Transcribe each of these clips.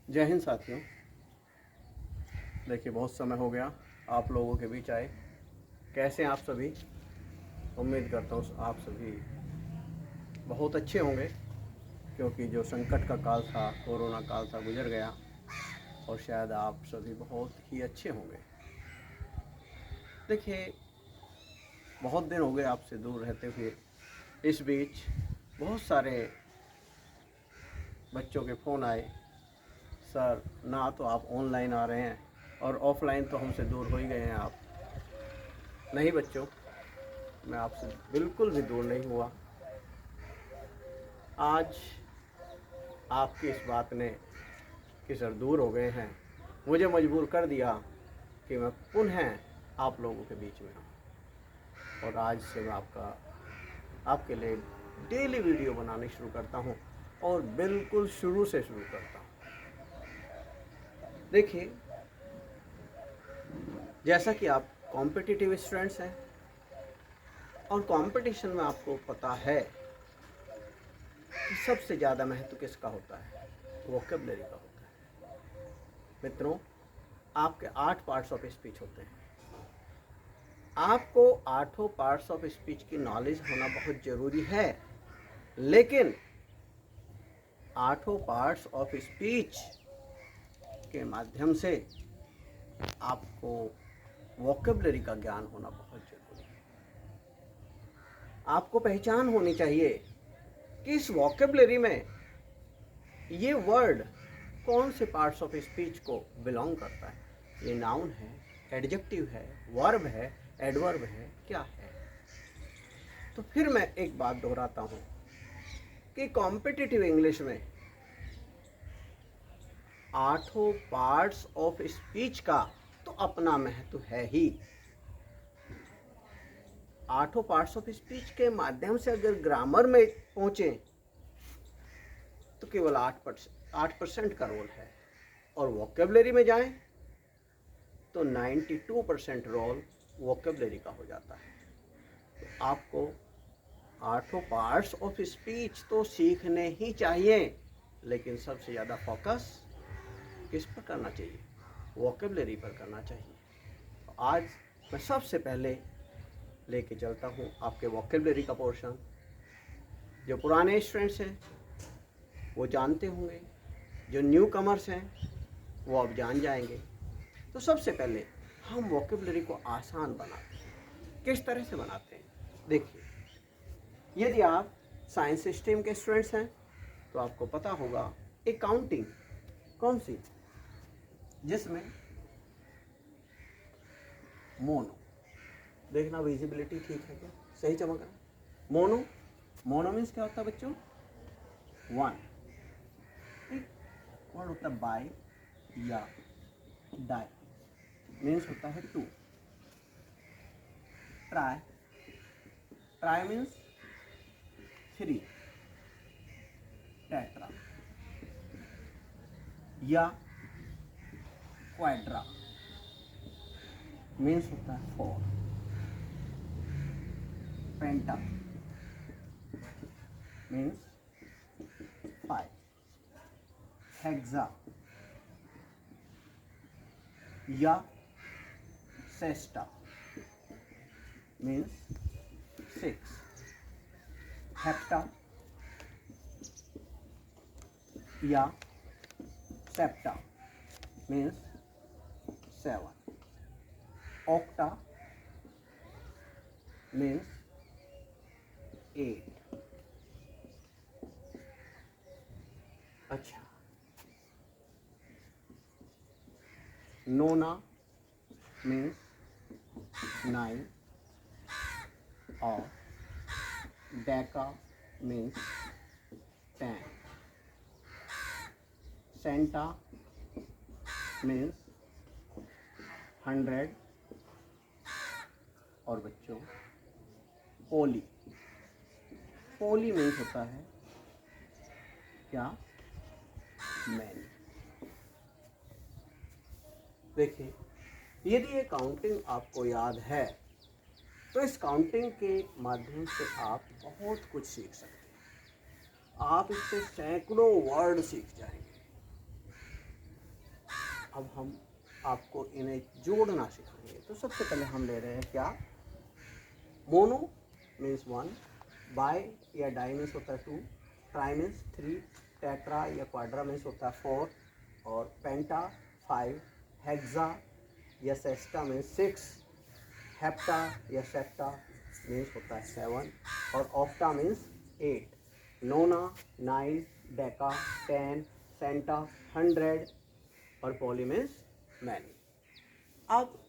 जय हिंद साथियों। देखिए, बहुत समय हो गया आप लोगों के बीच आए। कैसे हैं आप सभी? उम्मीद करता हूँ आप सभी बहुत अच्छे होंगे, क्योंकि जो संकट का काल था, कोरोना काल था, गुजर गया और शायद आप सभी बहुत ही अच्छे होंगे। देखिए, बहुत दिन हो गए आपसे दूर रहते हुए। इस बीच बहुत सारे बच्चों के फ़ोन आए, सर ना तो आप ऑनलाइन आ रहे हैं और ऑफलाइन तो हमसे दूर हो ही गए हैं आप। नहीं बच्चों, मैं आपसे बिल्कुल भी दूर नहीं हुआ। आज आपकी इस बात ने कि सर दूर हो गए हैं, मुझे मजबूर कर दिया कि मैं पुनः आप लोगों के बीच में हूँ। और आज से मैं आपके लिए डेली वीडियो बनानी शुरू करता हूँ और बिल्कुल शुरू से शुरू करता हूँ। देखिए, जैसा कि आप कॉम्पिटिटिव स्टूडेंट्स हैं और कंपटीशन में आपको पता है कि सबसे ज़्यादा महत्व किसका होता है? वोकैबुलरी का होता है। मित्रों, आपके 8 पार्ट्स ऑफ स्पीच होते हैं। आपको 8 पार्ट्स ऑफ स्पीच की नॉलेज होना बहुत ज़रूरी है, लेकिन 8 पार्ट्स ऑफ स्पीच के माध्यम से आपको वोकैबुलरी का ज्ञान होना बहुत ज़रूरी है। आपको पहचान होनी चाहिए कि इस वोकैबुलरी में ये वर्ड कौन से पार्ट्स ऑफ स्पीच को बिलोंग करता है। ये नाउन है, एडजेक्टिव है, वर्ब है, एडवर्ब है, क्या है। तो फिर मैं एक बात दोहराता हूँ कि कॉम्पिटिटिव इंग्लिश में 8 पार्ट्स ऑफ स्पीच का तो अपना महत्व है ही। 8 पार्ट्स ऑफ स्पीच के माध्यम से अगर ग्रामर में पहुँचे तो केवल 8% का रोल है, और वोकैबुलरी में जाएं तो 92% रोल वोकैबुलरी का हो जाता है। तो आपको 8 पार्ट्स ऑफ स्पीच तो सीखने ही चाहिए, लेकिन सबसे ज़्यादा फोकस किस पर करना चाहिए? वोकैबुलरी पर करना चाहिए। तो आज मैं सबसे पहले लेके चलता हूँ आपके वोकैबुलरी का पोर्शन। जो पुराने स्टूडेंट्स हैं वो जानते होंगे, जो न्यू कमर्स हैं वो अब जान जाएंगे। तो सबसे पहले हम वोकैबुलरी को आसान बनाते हैं। किस तरह से बनाते हैं? देखिए, यदि आप साइंस स्ट्रीम के स्टूडेंट्स हैं तो आपको पता होगा एक काउंटिंग कौन सी, जिसमें मोनो, देखना विजिबिलिटी ठीक है क्या, सही चमक रहा है। मोनो, मोनो मीन्स क्या होता है बच्चों? 1। ठीक, वर्ड होता है बाय या डाई, मीन्स होता है 2। Try, try means 3। टेट्रा या क्वाड्रा मीन्स होता है 4। पेंटा मीन्स 5। हेक्सा या सेस्टा मीन्स 6। हेप्टा या सेप्टा मीन्स 7। Octa means 8। अच्छा, नोना मीन्स 9 और डेका मीन्स 10। Santa means 100। और बच्चों, पोली, पोली मीन्स होता है क्या? मैनी। देखिए, यदि ये काउंटिंग आपको याद है तो इस काउंटिंग के माध्यम से आप बहुत कुछ सीख सकते हैं। आप इससे सैकड़ों वर्ड सीख जाएंगे। अब हम आपको इन्हें जोड़ना सिखाएंगे। तो सबसे पहले हम ले रहे हैं क्या, मोनो मीन्स 1, बाय या डाई मीन्स होता है 2, ट्राई मीन्स 3, टेट्रा या क्वाड्रा मीन्स होता है 4, और पेंटा 5, हेक्सा या सेस्टा मीन्स 6, हेप्टा या सेप्टा मीन्स होता है 7, और ऑक्टा मीन्स 8, नोना 9, डेका 10, सेंटा 100, और पॉली मीन्स मैनी। अब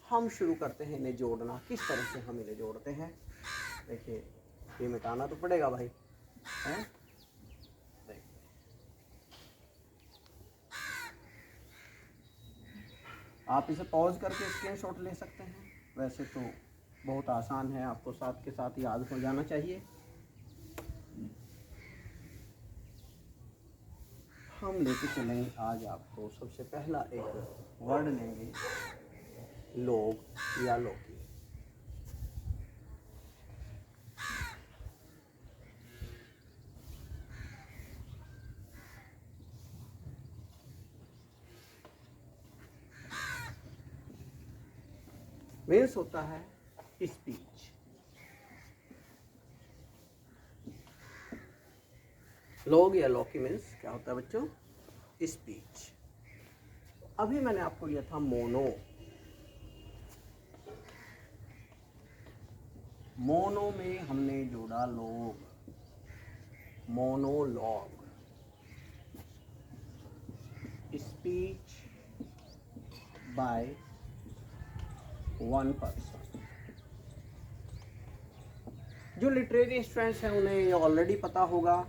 हम शुरू करते हैं इन्हें जोड़ना। किस तरह से हम इन्हें जोड़ते हैं, देखिए ये मिटाना तो पड़ेगा भाई, हैं? आप इसे पॉज करके स्क्रीनशॉट ले सकते हैं। वैसे तो बहुत आसान है, आपको साथ के साथ याद हो जाना चाहिए। हम लेके चलेंगे आज आपको, सबसे पहला एक वर्ड लेंगे, लोग या लौकी। मीन्स होता है स्पीच। लोग या लौकी मीन्स क्या होता है बच्चों, स्पीच। अभी मैंने आपको लिया था मोनो। मोनो में हमने जोड़ा लोग, monologue. Speech by one person. जो लिटरेरी स्टूडेंट्स हैं उन्हें ये ऑलरेडी पता होगा,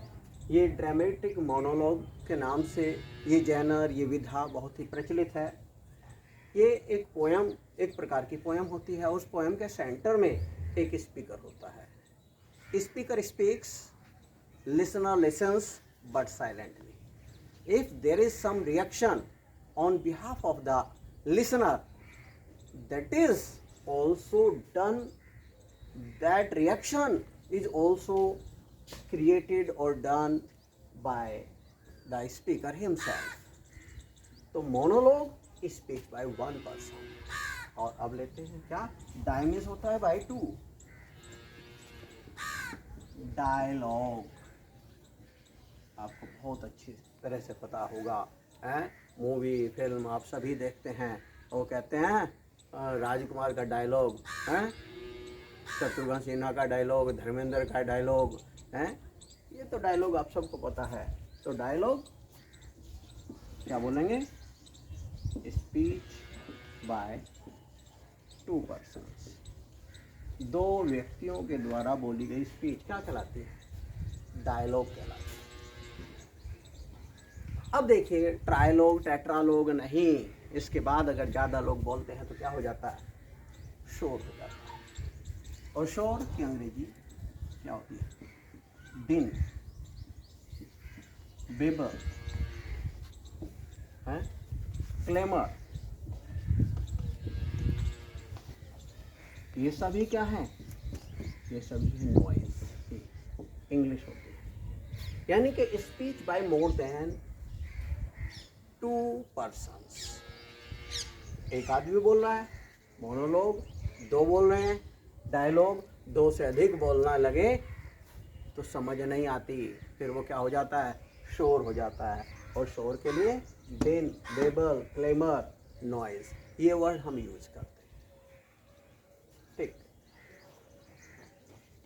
ये ड्रामेटिक मोनोलॉग के नाम से ये जैनर, ये विधा बहुत ही प्रचलित है। ये एक पोयम, एक प्रकार की पोयम होती है। उस पोयम के सेंटर में एक स्पीकर होता है। Speaker speaks, listener listens but silently. If there is some reaction on behalf of the listener, that is also done, that reaction is also created or done by the speaker himself. तो monologue speech by one person। और अब लेते हैं क्या, डायमिस होता है by 2, dialogue आपको बहुत अच्छी तरह से पता होगा, हैं? मूवी फिल्म आप सभी देखते हैं, वो कहते हैं राजकुमार का डायलॉग, हैं? शत्रुघ्न सिन्हा का डायलॉग, धर्मेंद्र का डायलॉग, हैं? ये तो डायलॉग आप सबको पता है। तो डायलॉग क्या बोलेंगे, स्पीच बाय 2 पर्सन्स। 2 व्यक्तियों के द्वारा बोली गई स्पीच क्या कहलाती है, डायलॉग कहलाती है। अब देखिए, ट्रायलॉग टेट्रालॉग नहीं, इसके बाद अगर ज़्यादा लोग बोलते हैं तो क्या हो जाता है, शोर हो जाता है। और शोर की अंग्रेजी क्या होती है, दिन, बेबर, हैं, क्लेमर, ये सभी क्या हैं, ये सभी नॉइज इंग्लिश होती है। यानी कि speech by more then 2 persons. एक आदमी बोल रहा है, मोनोलॉग 2 बोल रहे हैं, डायलॉग 2 से अधिक बोलना लगे तो समझ नहीं आती, फिर वो क्या हो जाता है, शोर हो जाता है। और शोर के लिए दिन, बेबल, क्लेमर, नॉइज, ये वर्ड हम यूज करते हैं। ठीक,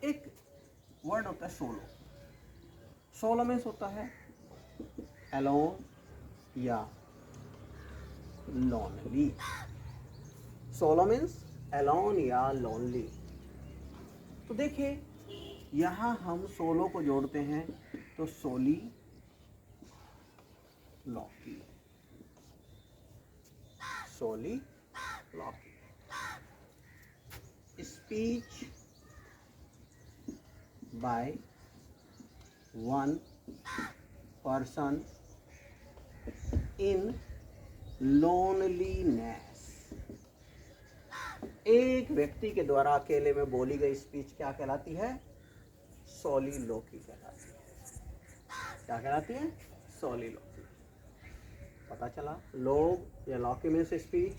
एक वर्ड होता है सोलो। सोलो मीन्स होता है अलोन या lonely। सोलो मीन्स अलोन या लोनली। तो देखिए यहाँ हम सोलो को जोड़ते हैं तो soliloquy, soliloquy. Speech by 1 person in loneliness. एक व्यक्ति के द्वारा अकेले में बोली गई स्पीच क्या कहलाती है, सोलिलोकी कहलाती है। क्या कहलाती है, सोलिलोकी। पता चला। लॉग या loquy means speech,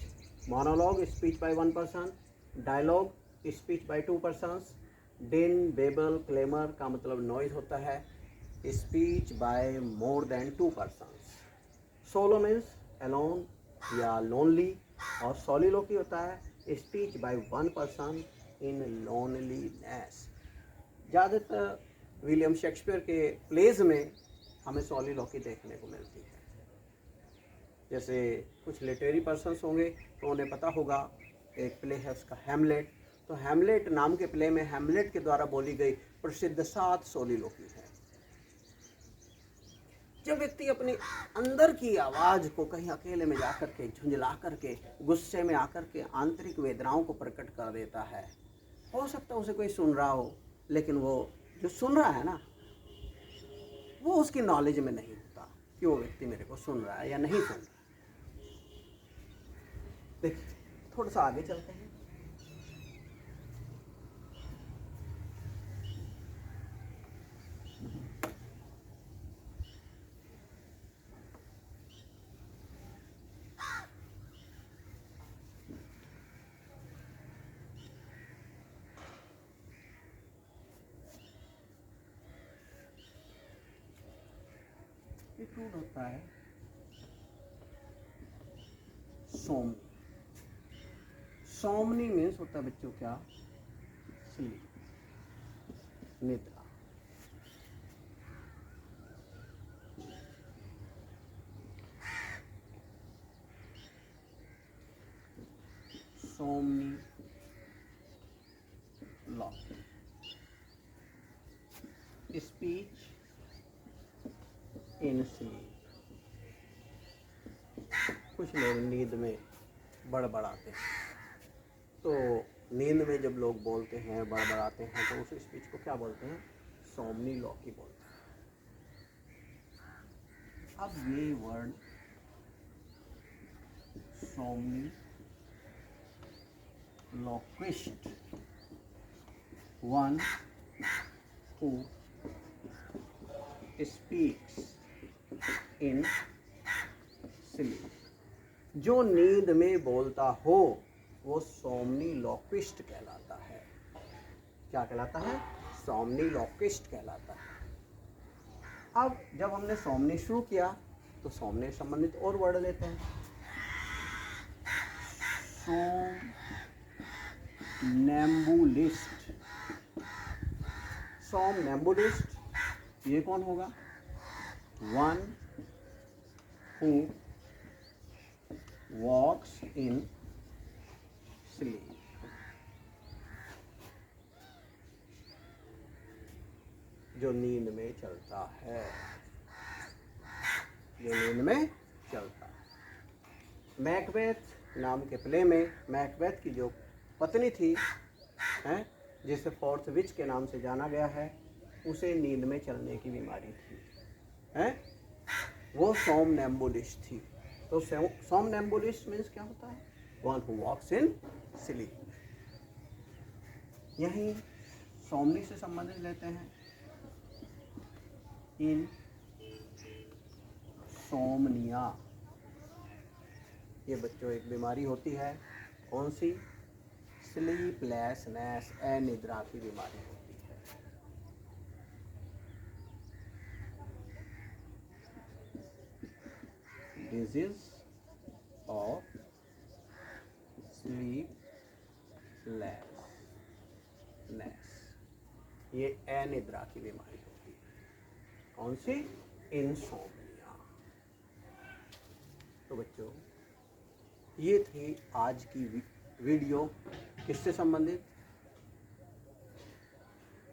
monologue speech by one person, dialogue speech by two persons, din babel clamour का मतलब नॉइज होता है, speech by more than two persons. Solo means alone या लोनली, और सॉलिलोकी होता है speech by one person in loneliness. ज़्यादातर William Shakespeare के प्लेज में हमें सॉलिलोकी देखने को मिलती है। जैसे कुछ लिटरेरी पर्सन्स होंगे तो उन्हें पता होगा, एक प्ले है उसका हैमलेट, तो हैमलेट नाम के प्ले में हैमलेट के द्वारा बोली गई प्रसिद्ध 7 सॉलिलोकी है। जब व्यक्ति अपने अंदर की आवाज़ को कहीं अकेले में जाकर के झुंझला करके, गुस्से में आकर के आंतरिक वेदनाओं को प्रकट कर देता है, हो सकता है उसे कोई सुन रहा हो, लेकिन वो जो सुन रहा है ना, वो उसकी नॉलेज में नहीं होता कि वो व्यक्ति मेरे को सुन रहा है या नहीं सुन रहा है। देखिए, थोड़ा सा आगे चलते हैं। एक रूट होता है सोमनी। सोमनी मीन्स होता है बच्चों क्या, स्लीप, निद्रा। Somniloquy, speech in sleep. कुछ लोग नींद में बड़बड़ाते हैं, तो नींद में जब लोग बोलते हैं, बड़बड़ाते हैं, तो उस स्पीच को क्या बोलते हैं, सोमनी लॉकी बोलते हैं। अब ये word somniloquist, one who speaks in sleep. जो नींद में बोलता हो वो सोमनीलॉक्विस्ट कहलाता है। क्या कहलाता है, सोमनीलॉक्विस्ट कहलाता है। अब जब हमने सोमनी शुरू किया तो सोमनी संबंधित और वर्ड लेते हैं। सोमनेम्बुलिस्ट, सोमनेम्बुलिस्ट ये कौन होगा, one who walks in sleep. जो नींद में चलता है, जो नींद में चलता है। मैकबेथ नाम के प्ले में मैकबेथ की जो पत्नी थी, हैं, जिसे फोर्थ विच के नाम से जाना गया है, उसे नींद में चलने की बीमारी थी, हैं, वो सोमनेम्बुलिस्ट थी। तो सोमनेम्बुलिस्ट मीन्स क्या होता है, one who walks in sleep. यहीं सोमनी से संबंधित लेते हैं, इन सोमनिया। ये बच्चों एक बीमारी होती है, कौन सी, स्लीपलेसनेस, अनिद्रा की बीमारी होती है। डिजीज ऑफ स्लीपलेसनेस, ये अनिद्रा की बीमारी होती है। कौन सी, इंसोम्निया। तो बच्चों ये थी आज की वीडियो, किससे संबंधित,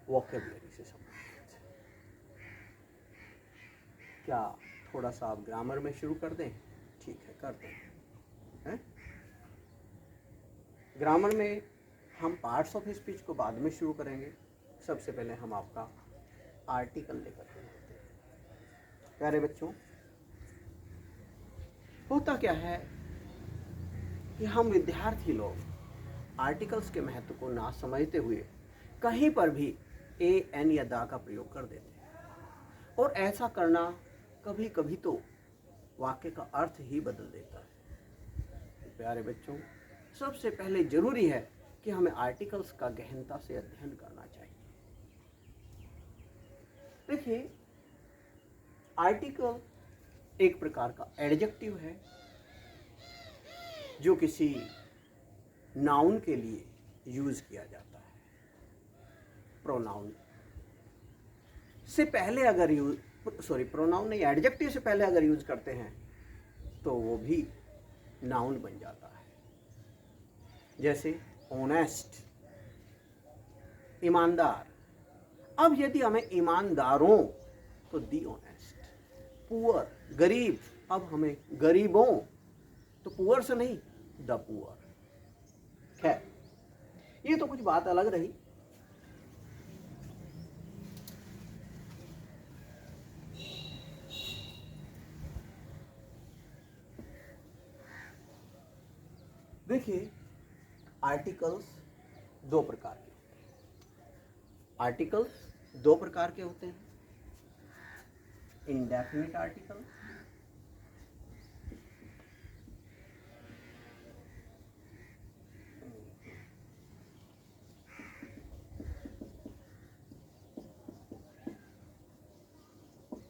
वोकैबुलरी से संबंधित। क्या थोड़ा सा आप ग्रामर में शुरू कर दें, ठीक है कर दें, हैं? ग्रामर में हम पार्ट्स ऑफ स्पीच को बाद में शुरू करेंगे। सबसे पहले हम आपका आर्टिकल लेकर के आते हैं। प्यारे बच्चों, होता क्या है कि हम विद्यार्थी लोग आर्टिकल्स के महत्व को ना समझते हुए कहीं पर भी ए एन या दा का प्रयोग कर देते हैं, और ऐसा करना कभी कभी तो वाक्य का अर्थ ही बदल देता है। प्यारे बच्चों, सबसे पहले जरूरी है कि हमें आर्टिकल्स का गहनता से अध्ययन करना चाहिए। देखिए, आर्टिकल एक प्रकार का एडजेक्टिव है जो किसी नाउन के लिए यूज किया जाता है। प्रोनाउन से पहले अगर प्रोनाउन नहीं, एडजेक्टिव से पहले अगर यूज करते हैं तो वो भी नाउन बन जाता है। जैसे ऑनेस्ट, ईमानदार। अब यदि हमें ईमानदारों तो दी ऑनेस्ट। पुअर, गरीब, अब हमें गरीबों तो पुअर से नहीं, द पुअर। खैर, ये तो कुछ बात अलग रही। देखिए, आर्टिकल्स दो प्रकार के होते हैं। आर्टिकल्स दो प्रकार के होते हैं, इंडेफिनिट आर्टिकल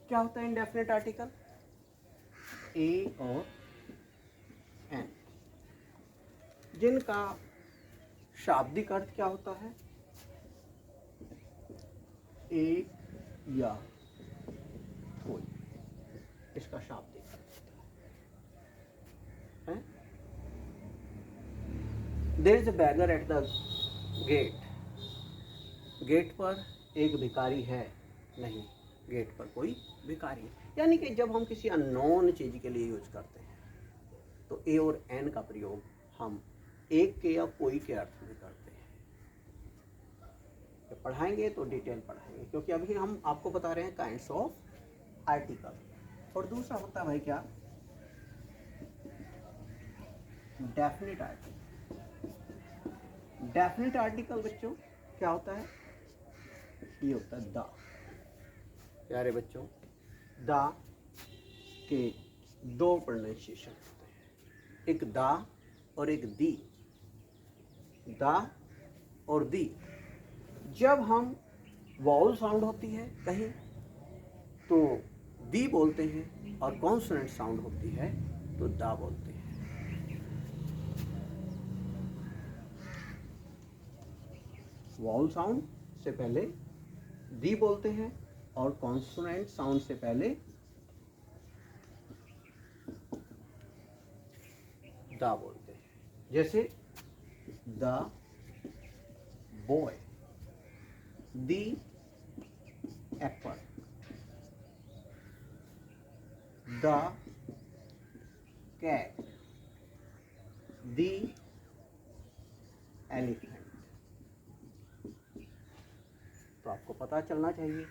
क्या होता है इंडेफिनिट आर्टिकल? ए और एन, जिनका शाब्दिक अर्थ क्या होता है? एक या कोई, इसका शाब्दिक अर्थ होता है। There is a beggar at the gate. Gate पर एक भिखारी है? नहीं, गेट पर कोई भिखारी है। यानी कि जब हम किसी अननोन चीज के लिए यूज करते हैं तो ए और एन का प्रयोग हम एक के या कोई के अर्थ में करते हैं। जब पढ़ाएंगे तो डिटेल पढ़ाएंगे, क्योंकि अभी हम आपको बता रहे हैं काइंड्स ऑफ आर्टिकल। और दूसरा होता है भाई क्या? Definite article. डेफिनिट आर्टिकल बच्चों क्या होता है? ये होता है द। प्यारे बच्चों, द के दो प्रोनाउंसिएशन होते हैं, एक दा और एक दी। दा और दी, जब हम वाउल साउंड होती है कहीं तो दी बोलते हैं, और कॉन्सोनेंट साउंड होती है तो दा बोलते हैं। वाउल साउंड से पहले दी बोलते हैं और कॉन्सोनेंट साउंड से पहले दा बोलते हैं। जैसे the boy, the apple, the cat, the elephant. तो आपको पता चलना चाहिए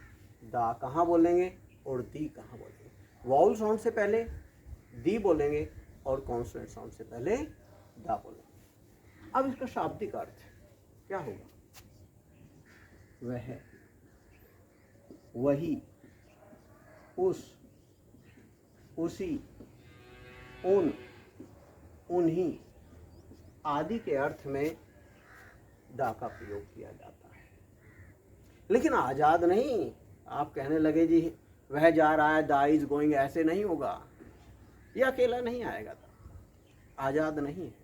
दा कहाँ बोलेंगे और दी कहाँ बोलेंगे। वाउल साउंड से पहले दी बोलेंगे और कॉन्सोनेंट साउंड से पहले दा बोलेंगे। अब इसका शाब्दिक अर्थ क्या होगा? वह, वही, उस, उसी, उन, उन्हीं आदि के अर्थ में दा का प्रयोग किया जाता है। लेकिन आजाद नहीं। आप कहने लगे जी वह जा रहा है, दा इज गोइंग, ऐसे नहीं होगा। यह अकेला नहीं आएगा, दा आजाद नहीं है।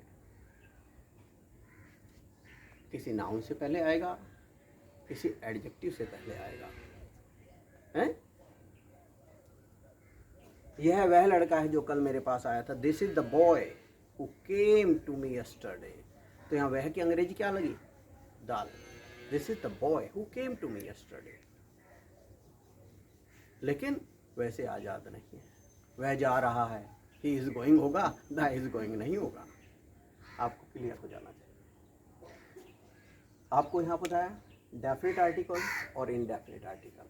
किसी नाउन से पहले आएगा, किसी एडजेक्टिव से पहले आएगा। हैं? यह वह लड़का है जो कल मेरे पास आया था। This is the boy who came to me yesterday. तो यहाँ वह की अंग्रेजी क्या लगी? दाल। This is the boy who came to me yesterday. लेकिन वैसे आजाद नहीं है। वह जा रहा है, ही इज गोइंग होगा, द इज गोइंग नहीं होगा। आपको क्लियर हो जाना चाहिए। आपको यहाँ बताया डेफिनेट आर्टिकल और इनडेफिनेट आर्टिकल।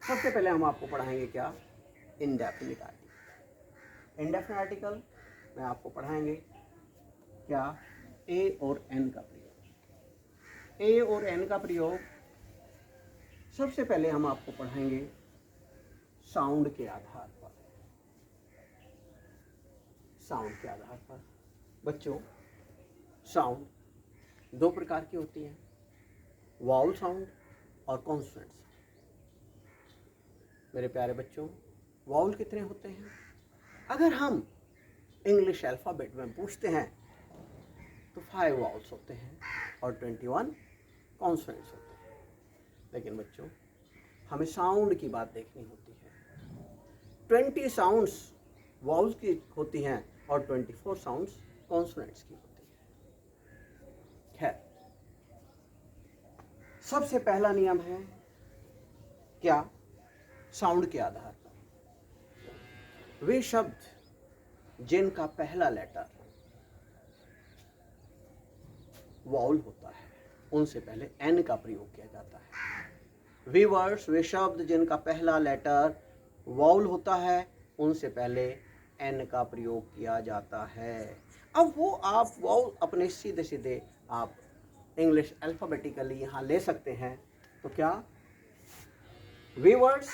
सबसे पहले हम आपको पढ़ाएंगे क्या? Indefinite article. इनडेफिनिट आर्टिकल में आपको पढ़ाएंगे क्या? ए और एन का प्रयोग। ए और एन का प्रयोग सबसे पहले हम आपको पढ़ाएंगे साउंड के आधार पर। साउंड के आधार पर। बच्चों, साउंड दो प्रकार की होती हैं, वाउल साउंड और कॉन्सोनेंट साउंड। मेरे प्यारे बच्चों, वाउल कितने होते हैं? अगर हम इंग्लिश अल्फ़ाबेट में पूछते हैं तो 5 वाउल्स होते हैं और 21 कॉन्सोनेंट्स होते हैं। लेकिन बच्चों, हमें साउंड की बात देखनी होती है। 20 साउंड्स वाउल्स की होती हैं और 24 साउंड्स कॉन्सोनेंट्स की होती हैं। खैर, सबसे पहला नियम है क्या? साउंड के आधार पर वे शब्द जिनका पहला लेटर वाउल होता है उनसे पहले एन का प्रयोग किया जाता है। वे वर्ड्स, वे शब्द जिनका पहला लेटर वाउल होता है उनसे पहले एन का प्रयोग किया जाता है। अब वो आप वाउल अपने सीधे सीधे आप इंग्लिश अल्फ़ाबेटिकली यहाँ ले सकते हैं। तो क्या वे वर्ड्स,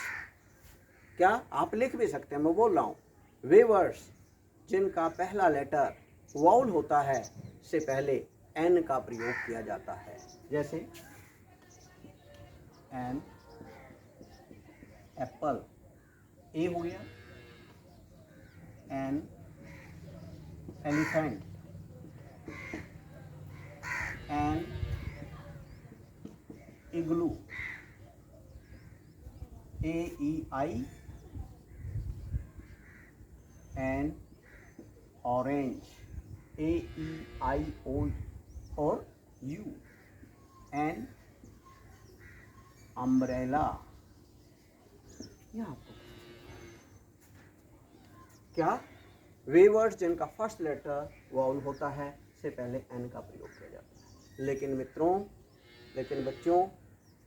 क्या आप लिख भी सकते हैं, मैं बोल रहा हूँ, वे वर्ड्स जिनका पहला लेटर वाउल होता है से पहले एन का प्रयोग किया जाता है। जैसे एन, एप्पल, ए हो गया, an elephant, an igloo, AEI, an orange, AEIO और U, एन अम्ब्रेला। यहाँ पर क्या वे वर्ड्स जिनका फर्स्ट लेटर वाउल होता है से पहले एन का प्रयोग किया जाता है। लेकिन मित्रों, लेकिन बच्चों,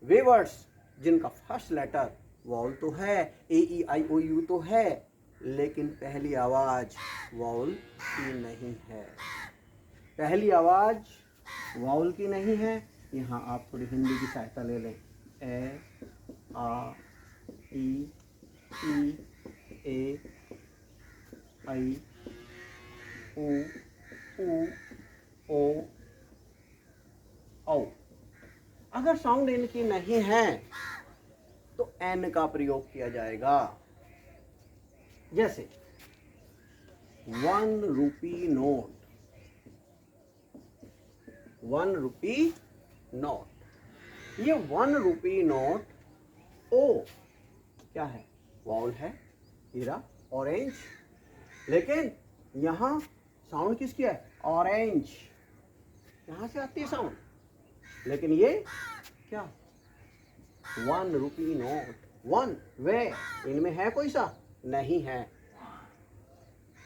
वे वर्ड्स जिनका फर्स्ट लेटर वाउल तो है, AEIOU तो है, लेकिन पहली आवाज वाउल की नहीं है। पहली आवाज वाउल की नहीं है। यहाँ आप थोड़ी हिंदी की सहायता ले लें। ए, आ, ई, ए, आई, ऊ, ओ, औ। अगर साउंड इनकी नहीं है तो एन का प्रयोग किया जाएगा। जैसे 1 रुपी नोट, 1 रुपी नोट। ये 1 रुपी नोट, ओ क्या है? वाउल है, हीरा, ऑरेंज। लेकिन यहाँ साउंड किसकी है? ऑरेंज। यहाँ से आती है साउंड। लेकिन ये क्या? 1 रुपी नोट, 1 वे, इनमें है कोई सा? नहीं है।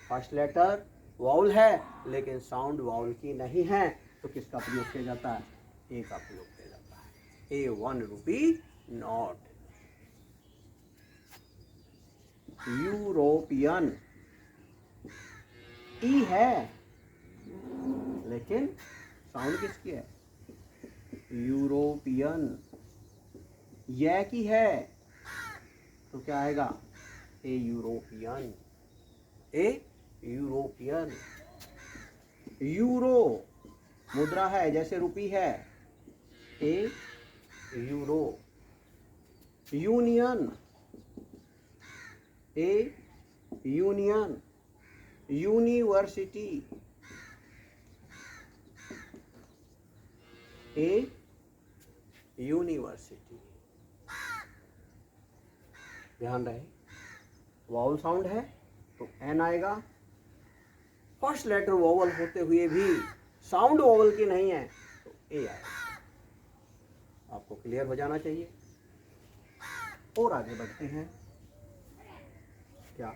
फर्स्ट लेटर वाउल है लेकिन साउंड वाउल की नहीं है, तो किसका प्रयोग किया जाता है? ए का प्रयोग किया जाता है। ए 1 रुपी नोट। यूरोपियन, ई है लेकिन साउंड किसकी है? यूरोपियन। यह की है तो क्या आएगा? A European, a European. Euro मुद्रा है, जैसे रुपी है, a euro. Union, a union. University, a university. ध्यान रहे, वाउल साउंड है तो एन आएगा। फर्स्ट लेटर वावल होते हुए भी साउंड वावल की नहीं है तो ए आएगा। आपको क्लियर हो जाना चाहिए। और आगे बढ़ते हैं। क्या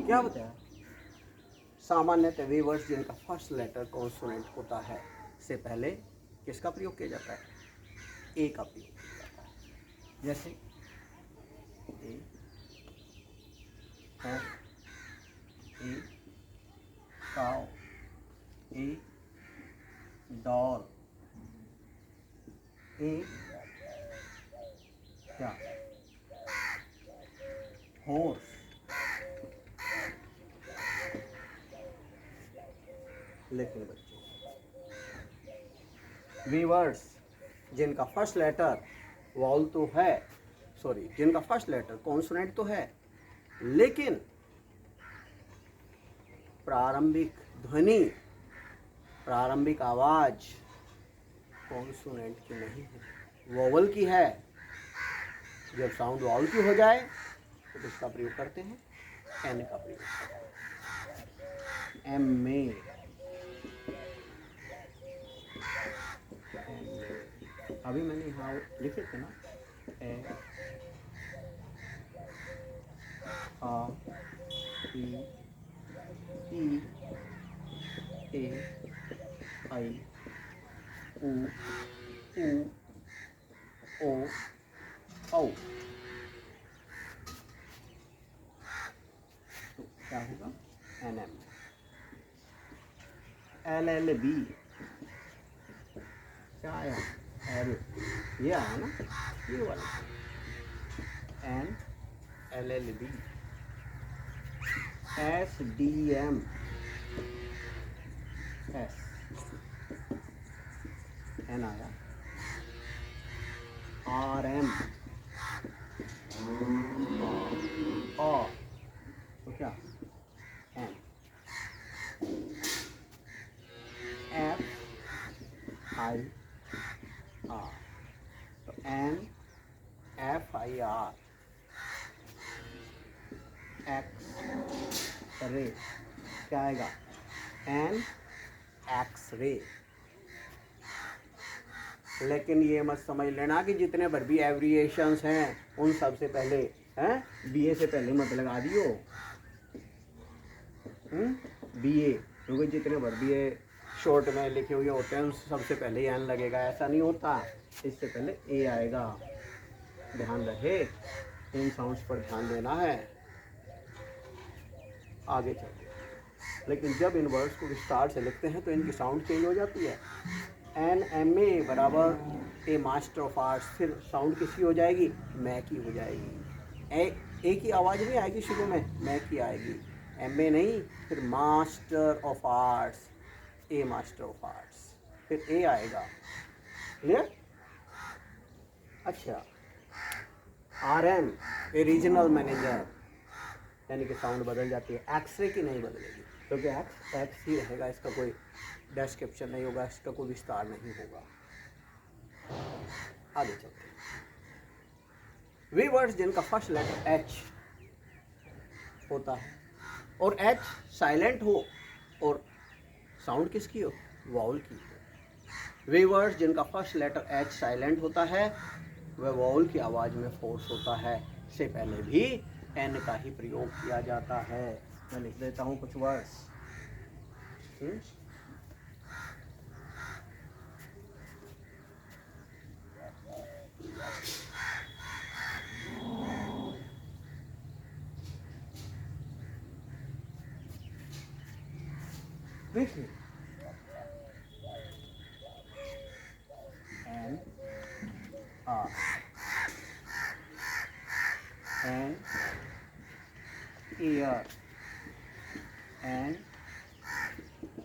क्या बताया? सामान्यतः वे वर्ड्स जिनका फर्स्ट लेटर कॉन्सोनेंट होता है से पहले किसका प्रयोग किया जाता है? ए का प्रयोग किया जाता है। जैसे ए, ओ, ए, काओ, ए डॉल, ए क्या हॉर्स, लेकिन बच्चों वी वर्ड्स जिनका फर्स्ट लेटर वॉल तो है, सॉरी जिनका फर्स्ट लेटर कॉन्सोनेंट तो है, लेकिन प्रारंभिक ध्वनि, प्रारंभिक आवाज कॉन्सोनेंट की नहीं है, वोवल की है। जब साउंड वॉवल की हो जाए तो किसका प्रयोग करते हैं? एन का प्रयोग करते हैं। एम में अभी मैंने यहाँ लिखे थे ना, ए आ ई ए आई उ ओ औ, तो क्या होगा? An M. L L B क्या आया? एल, ये आया ना, ये वाला an L L B. S D M, S N आया। आर एम और तो क्या? एन। एफ आई आर, तो an F I R. X ray क्या आएगा? N X ray. लेकिन ये मत समझ लेना कि जितने भर भी एब्रिएशंस हैं उन सब से पहले हैं बी ए से पहले मत लगा दियो, बी ए, क्योंकि जितने भर भी ए शॉर्ट में लिखे हुए होते हैं उन सबसे पहले एन लगेगा, ऐसा नहीं होता, इससे पहले ए आएगा। ध्यान रहे, इन साउंड्स पर ध्यान देना है। आगे चलते हैं, लेकिन जब इन वर्ड्स को विस्तार से लिखते हैं तो इनकी साउंड चेंज हो जाती है। एन एम ए बराबर ए मास्टर ऑफ आर्ट्स, फिर साउंड किसकी हो जाएगी? मै की हो जाएगी। ए की आवाज़ नहीं आएगी शुरू में, मै की आएगी। एम ए नहीं, फिर master of arts, a master of arts, फिर ए आएगा। क्लियर? अच्छा, R M A regional manager, यानी कि साउंड बदल जाती है। एक्सरे की नहीं बदलेगी, क्योंकि एक्स एक्स ही रहेगा, इसका कोई डिस्क्रिप्शन नहीं होगा, इसका कोई विस्तार नहीं होगा। आगे चलते हैं। वे वर्ड्स जिनका फर्स्ट लेटर एच होता है और एच साइलेंट हो और साउंड किसकी हो? वाउल की हो। वे वर्ड्स जिनका फर्स्ट लेटर एच साइलेंट होता है वह वाउल की आवाज़ में फोर्स होता है, से पहले भी एन का ही प्रयोग किया जाता है। मैं लिख देता हूँ कुछ वर्ड्स। देखिए, an R an air an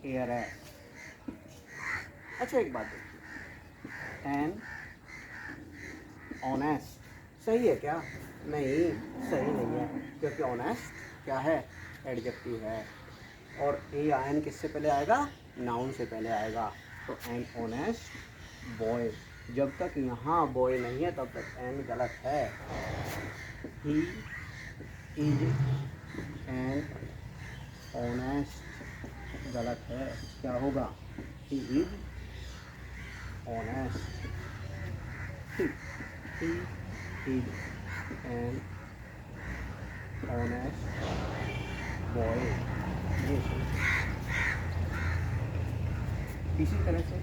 air S. अच्छा एक बात देखिए, एन ऑनेस्ट सही है क्या? नहीं, सही नहीं है, क्योंकि ऑनेस्ट क्या है? एडजेक्टिव है, और ए एन किससे पहले आएगा? नाउन से पहले आएगा। तो एन ऑनेस्ट बॉय, जब तक यहाँ बॉय नहीं है तब तक एन गलत है। ही इज एन ऑनेस्ट गलत है, क्या होगा? He is honest. He is an honest boy, ये इसी तरह से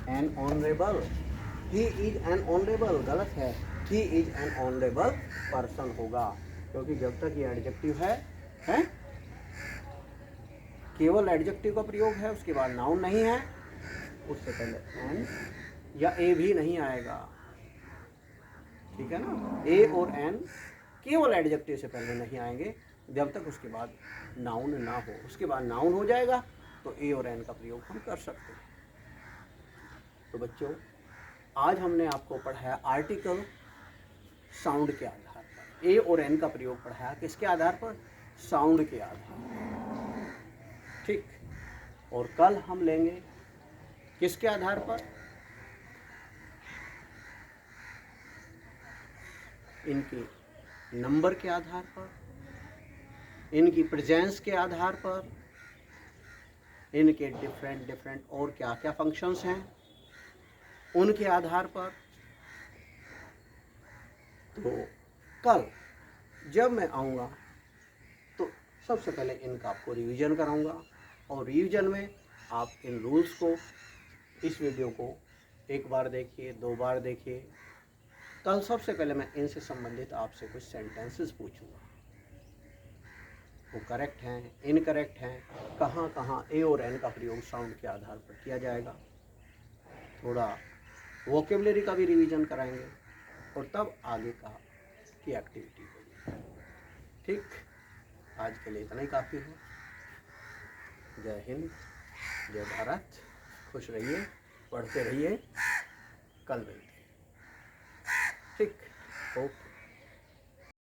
N honourable, he is an honourable गलत है, he is an honourable person होगा, क्योंकि जब तक ये एडजेक्टिव है है, केवल एडजेक्टिव का प्रयोग है, उसके बाद नाउन नहीं है, उससे पहले एन या ए भी नहीं आएगा, ठीक है ना। ए और एन केवल एडजेक्टिव से पहले नहीं आएंगे जब तक उसके बाद नाउन ना हो। उसके बाद नाउन हो जाएगा तो ए और एन का प्रयोग हम कर सकते हैं। तो बच्चों, आज हमने आपको पढ़ाया आर्टिकल साउंड के आधार पर। ए और एन का प्रयोग पढ़ाया किसके आधार पर? साउंड के आधार पर, ठीक। और कल हम लेंगे किसके आधार पर? इनके नंबर के आधार पर, इनकी प्रेजेंस के आधार पर, इनके डिफरेंट और क्या क्या फंक्शंस हैं उनके आधार पर। तो कल जब मैं आऊँगा तो सबसे पहले इनका आपको रिवीजन कराऊंगा, और रिवीजन में आप इन रूल्स को, इस वीडियो को एक बार देखिए, 2 बार देखिए। कल सबसे पहले मैं इनसे संबंधित आपसे कुछ सेंटेंसेस पूछूंगा, वो करेक्ट हैं, इनकरेक्ट हैं, कहाँ कहाँ ए और एन का प्रयोग साउंड के आधार पर किया जाएगा। थोड़ा वोकेबलरी का भी रिवीजन कराएंगे, और तब आगे का की एक्टिविटी होगी, ठीक। आज के लिए इतना ही काफ़ी है। जय हिंद, जय भारत, खुश रहिए, पढ़ते रहिए, कल मिलते हैं, ठीक। ओके।